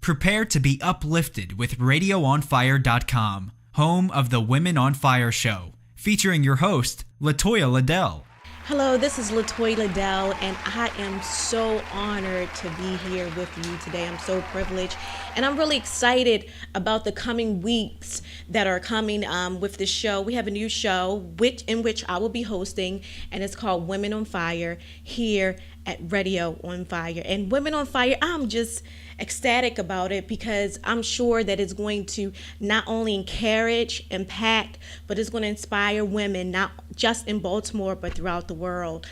Prepare to be uplifted with RadioOnFire.com, home of the Women on Fire show, featuring your host, LaToya Liddell. Hello, this is LaToya Liddell, and I am so honored to be here with you today. I'm so privileged, and I'm really excited about the coming weeks that are coming with this show. We have a new show in which I will be hosting, and it's called Women on Fire here at Radio on Fire. And Women on Fire, I'm just ecstatic about it because I'm sure that it's going to not only encourage, impact, but it's going to inspire women, not just in Baltimore, but throughout the world.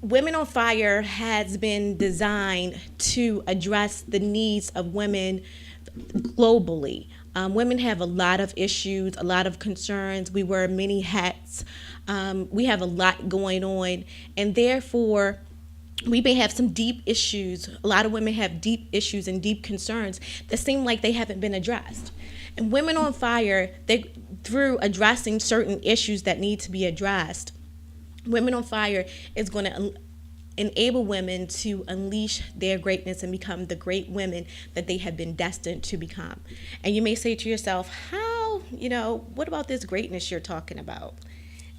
Women on Fire has been designed to address the needs of women globally. Women have a lot of issues, a lot of concerns. We wear many hats. We have a lot going on, and therefore we may have some deep issues. A lot of women have deep issues and deep concerns that seem like they haven't been addressed. And Women on Fire, through addressing certain issues that need to be addressed, Women on Fire is going to enable women to unleash their greatness and become the great women that they have been destined to become. And you may say to yourself, how, what about this greatness you're talking about?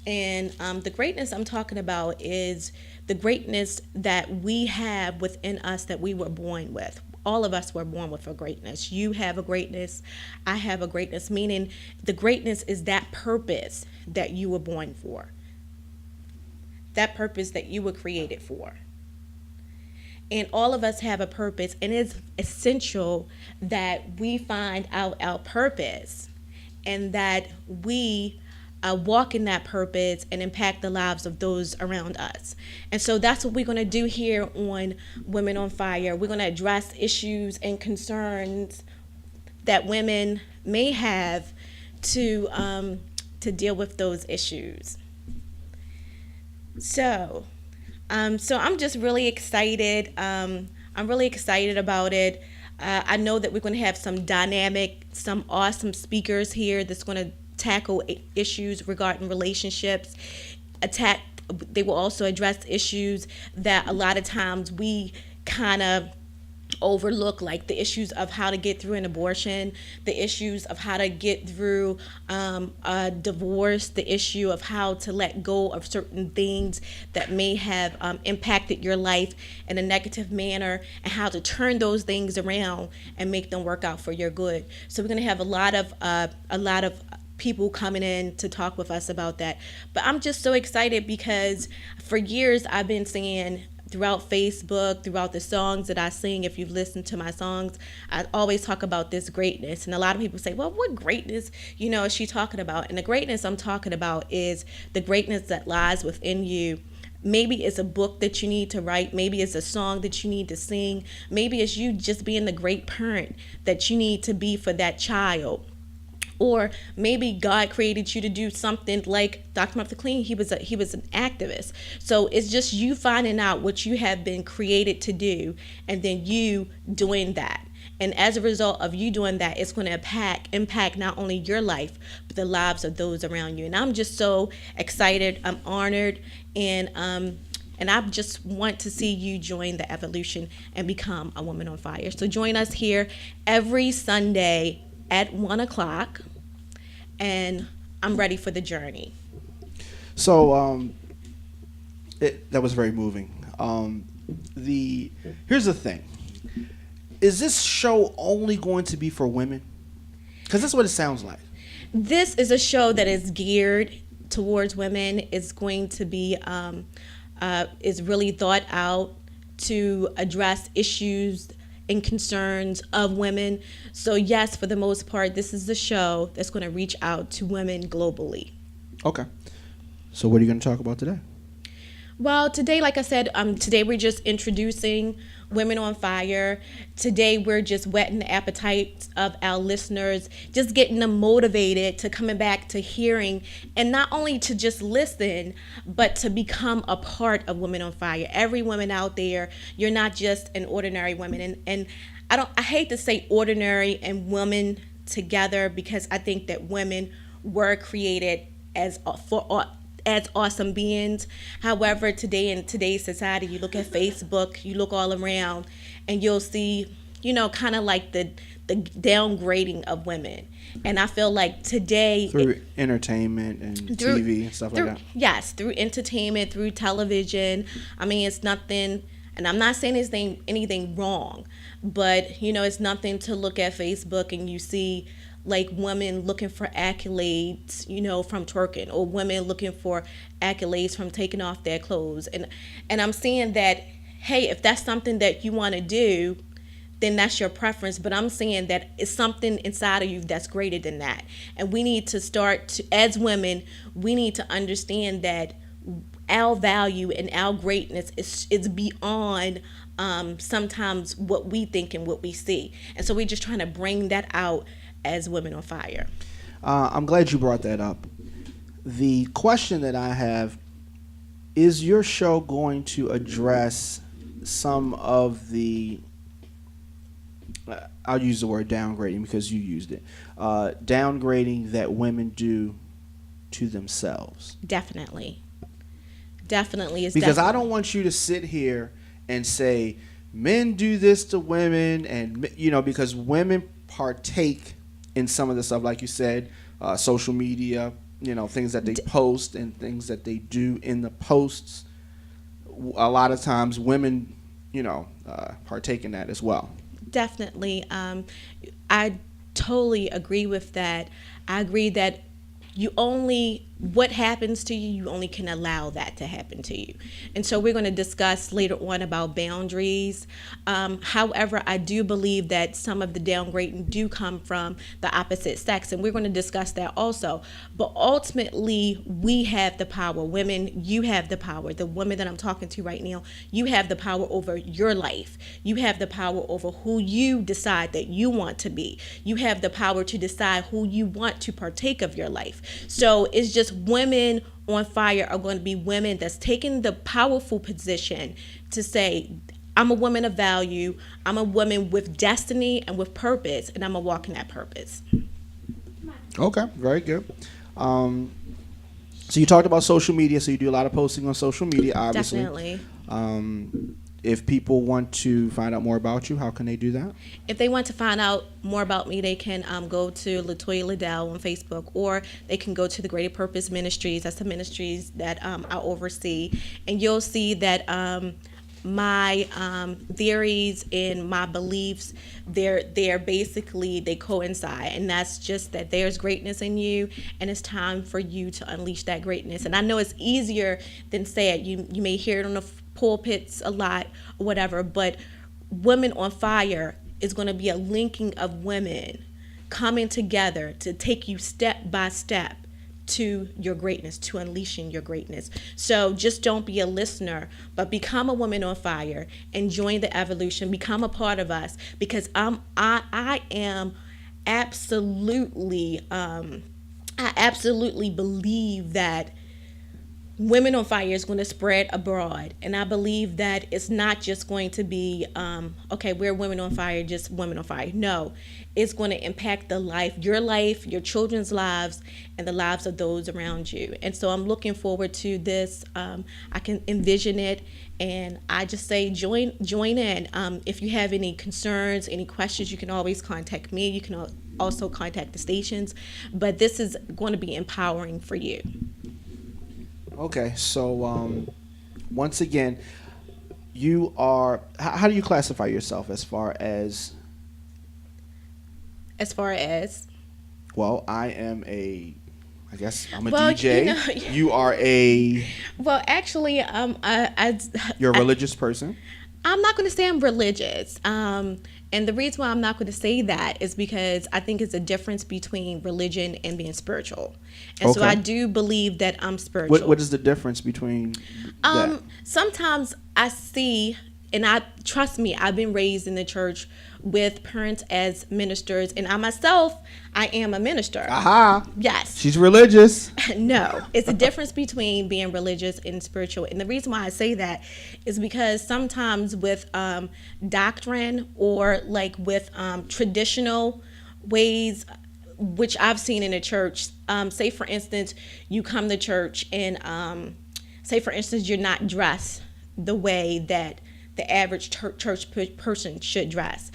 And the greatness I'm talking about is the greatness that we have within us that we were born with. All of us were born with a greatness. You have a greatness. I have a greatness, meaning the greatness is that purpose that you were born for. That purpose that you were created for. And all of us have a purpose, and it's essential that we find out our purpose and that we walk in that purpose and impact the lives of those around us. And so that's what we're going to do here on Women on Fire. We're going to address issues and concerns that women may have to deal with those issues. So I'm just really excited. I'm really excited about it. I know that we're going to have some awesome speakers here that's going to tackle issues regarding relationships. They will also address issues that a lot of times we kind of overlook, like the issues of how to get through an abortion, the issues of how to get through a divorce, the issue of how to let go of certain things that may have impacted your life in a negative manner, and how to turn those things around and make them work out for your good. So we're going to have a lot of people coming in to talk with us about that. But I'm just so excited because for years I've been saying throughout Facebook, throughout the songs that I sing, if you've listened to my songs, I always talk about this greatness. And a lot of people say, well, what greatness, is she talking about? And the greatness I'm talking about is the greatness that lies within you. Maybe it's a book that you need to write. Maybe it's a song that you need to sing. Maybe it's you just being the great parent that you need to be for that child. Or maybe God created you to do something like Dr. Martin Luther King. He was an activist. So it's just you finding out what you have been created to do, and then you doing that. And as a result of you doing that, it's going to impact not only your life, but the lives of those around you. And I'm just so excited. I'm honored, and I just want to see you join the evolution and become a woman on fire. So join us here every Sunday at 1:00, and I'm ready for the journey. So that was very moving. Here's the thing. Is this show only going to be for women? Because that's what it sounds like. This is a show that is geared towards women. It's going to be is really thought out to address issues and concerns of women. So yes, for the most part, this is the show that's going to reach out to women globally. Okay. So what are you going to talk about today? Well, today, like I said, today we're just introducing Women on Fire. Today we're just whetting the appetites of our listeners, just getting them motivated to coming back to hearing, and not only to just listen, but to become a part of Women on Fire. Every woman out there, you're not just an ordinary woman. And I hate to say ordinary and women together, because I think that women were created as awesome beings. However, today in today's society, you look at Facebook, you look all around, and you'll see kind of like the downgrading of women. And I feel like today through entertainment and TV and stuff like that. Yes, through entertainment, through television. I mean, it's nothing, and I'm not saying anything wrong, but it's nothing to look at Facebook and you see like women looking for accolades, from twerking, or women looking for accolades from taking off their clothes. And I'm saying that, hey, if that's something that you want to do, then that's your preference. But I'm saying that it's something inside of you that's greater than that. And we need to start to, as women, we need to understand that our value and our greatness is beyond sometimes what we think and what we see. And so we're just trying to bring that out as Women on Fire. I'm glad you brought that up. The question that I have, is your show going to address some of the, I'll use the word downgrading because you used it, downgrading that women do to themselves? Definitely. Because I don't want you to sit here and say men do this to women, and because women partake in some of the stuff, like you said, social media, things that they post and things that they do in the posts. A lot of times women, partake in that as well. Definitely. I totally agree with that. I agree that what happens to you only can allow that to happen to you. And so we're going to discuss later on about boundaries. However, I do believe that some of the downgrading do come from the opposite sex, and we're going to discuss that also. But ultimately, we have the power. Women, you have the power. The woman that I'm talking to right now, you have the power over your life. You have the power over who you decide that you want to be. You have the power to decide who you want to partake of your life. So it's just women on fire are going to be women that's taking the powerful position to say, I'm a woman of value, I'm a woman with destiny and with purpose, and I'm going to walk in that purpose. Okay, very good. So you talked about social media, so you do a lot of posting on social media, obviously. Definitely. If people want to find out more about you, how can they do that? If they want to find out more about me, they can go to Latoya Liddell on Facebook, or they can go to the Greater Purpose Ministries. That's the ministries that I oversee. And you'll see that my theories and my beliefs, they're basically, they coincide. And that's just that there's greatness in you, and it's time for you to unleash that greatness. And I know it's easier than say it. You may hear it on the pulpits a lot or whatever, but Women on Fire is going to be a linking of women coming together to take you step by step to your greatness, to unleashing your greatness. So just don't be a listener, but become a Woman on Fire and join the evolution. Become a part of us, because I am absolutely I absolutely believe that Women on Fire is going to spread abroad. And I believe that it's not just going to be, okay, we're Women on Fire, just Women on Fire. No, it's going to impact your children's lives, and the lives of those around you. And so I'm looking forward to this. I can envision it. And I just say join in. If you have any concerns, any questions, you can always contact me. You can also contact the stations. But this is going to be empowering for you. Okay, so once again, you are, how do you classify yourself as far as? Well, I guess I'm a DJ. You are a. Well, actually, you're a religious person? I'm not going to say I'm religious. And the reason why I'm not going to say that is because I think it's a difference between religion and being spiritual. And so I do believe that I'm spiritual. What is the difference between that? Sometimes I see, and trust me, I've been raised in the church with parents as ministers, and I am a minister. Aha. Yes. She's religious. No, it's a difference between being religious and spiritual. And the reason why I say that is because sometimes with doctrine, or like with traditional ways, which I've seen in a church, say for instance, you come to church and say for instance, you're not dressed the way that the average church person should dress.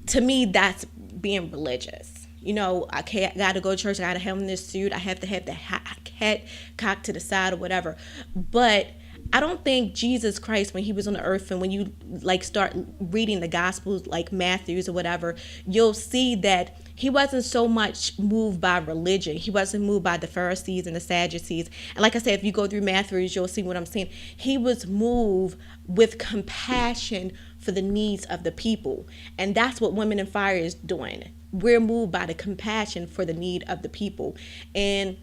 to me, that's being religious. You know, I got to go to church. I got to have on this suit. I have to have the head cocked to the side or whatever. But I don't think Jesus Christ, when he was on the earth, and when you like start reading the Gospels, like Matthew's or whatever, you'll see that he wasn't so much moved by religion. He wasn't moved by the Pharisees and the Sadducees. And like I said, if you go through Matthew's, you'll see what I'm saying. He was moved with compassion for the needs of the people. And that's what Women in Fire is doing. We're moved by the compassion for the need of the people. And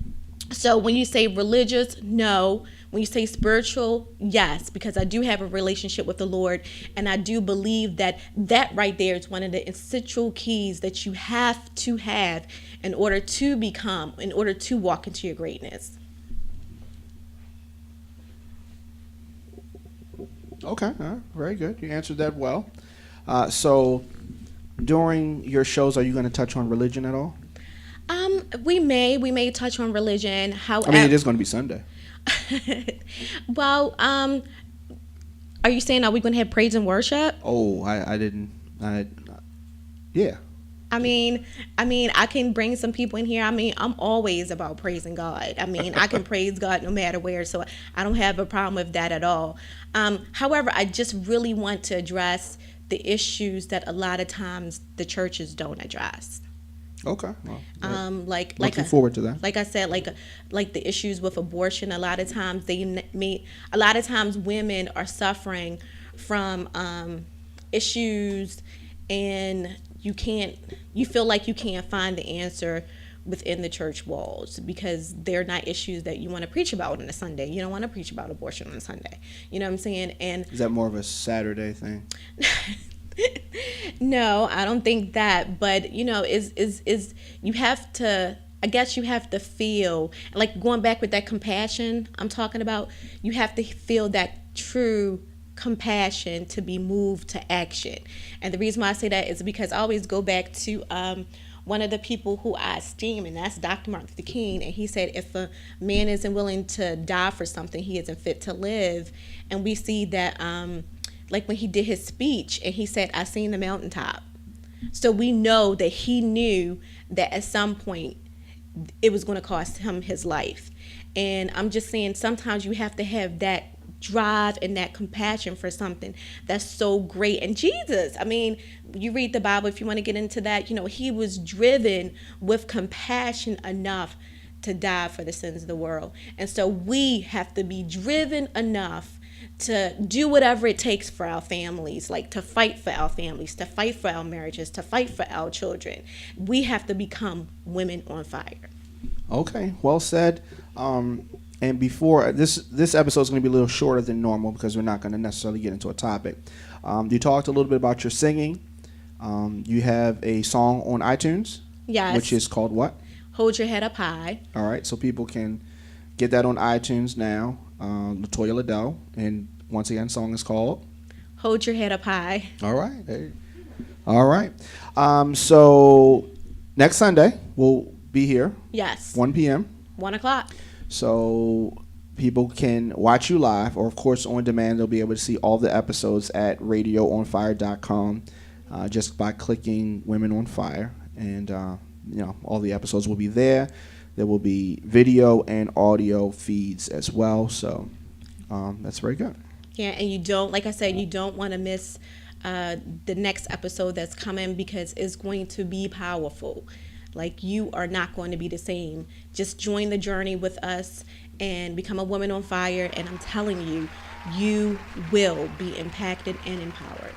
so when you say religious, no. When you say spiritual, yes, because I do have a relationship with the Lord, and I do believe that that right there is one of the essential keys that you have to have in order to walk into your greatness. Okay, very good. You answered that well. So during your shows, are you going to touch on religion at all? We may touch on religion. However, I mean, it is going to be Sunday. Well, are you saying, are we going to have praise and worship? Oh, yeah. I mean, I can bring some people in here. I mean, I'm always about praising God. I mean, I can praise God no matter where, so I don't have a problem with that at all. However, I just really want to address the issues that a lot of times the churches don't address. Okay. Well, looking forward to that. Like I said, like the issues with abortion. A lot of times women are suffering from issues, and you feel like you can't find the answer within the church walls because they're not issues that you want to preach about on a Sunday. You don't want to preach about abortion on a Sunday. You know what I'm saying? And is that more of a Saturday thing? No, I don't think that. But you know, is you have to. I guess you have to feel like going back with that compassion I'm talking about. You have to feel that true compassion to be moved to action. And the reason why I say that is because I always go back to one of the people who I esteem, and that's Dr. Martin Luther King. And he said, if a man isn't willing to die for something, he isn't fit to live. And we see that like when he did his speech and he said, I seen the mountaintop. So we know that he knew that at some point it was going to cost him his life. And I'm just saying, sometimes you have to have that drive and that compassion for something that's so great. And Jesus, I mean, you read the Bible, if you want to get into that, you know, he was driven with compassion enough to die for the sins of the world. And so we have to be driven enough to do whatever it takes for our families, like to fight for our families, to fight for our marriages, to fight for our children. We have to become women on fire. Okay, well said. And before this episode is going to be a little shorter than normal because we're not going to necessarily get into a topic. You talked a little bit about your singing. You have a song on iTunes. Yes. Which is called what? Hold Your Head Up High. All right, so people can get that on iTunes now. LaToya Liddell, and once again, song is called Hold Your Head Up High. All right. So next Sunday we'll be here. Yes. 1 p.m. 1 o'clock. So people can watch you live, or of course on demand. They'll be able to see all the episodes at radioonfire.com just by clicking Women on Fire, and all the episodes will be there. There will be video and audio feeds as well. So that's very good. Yeah, and you don't, like I said, you don't want to miss the next episode that's coming because it's going to be powerful. Like, you are not going to be the same. Just join the journey with us and become a woman on fire. And I'm telling you, you will be impacted and empowered.